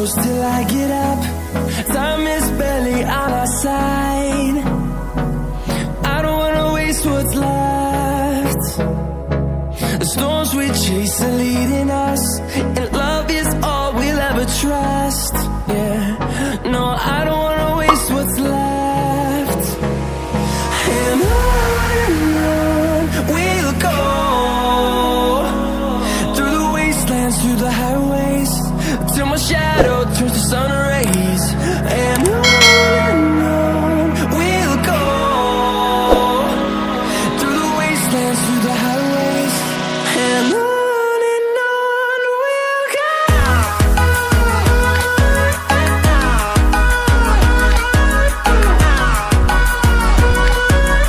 close till I get up. Time is barely on our side. I don't wanna waste what's left. The storms we chase are leading us, and love is all we'll ever trust. Yeah, no, I don't wanna waste what's left. And on we'll go, through the wastelands, through the highways, till my shadow turns to sun rays. And on we'll go, through the wastelands, through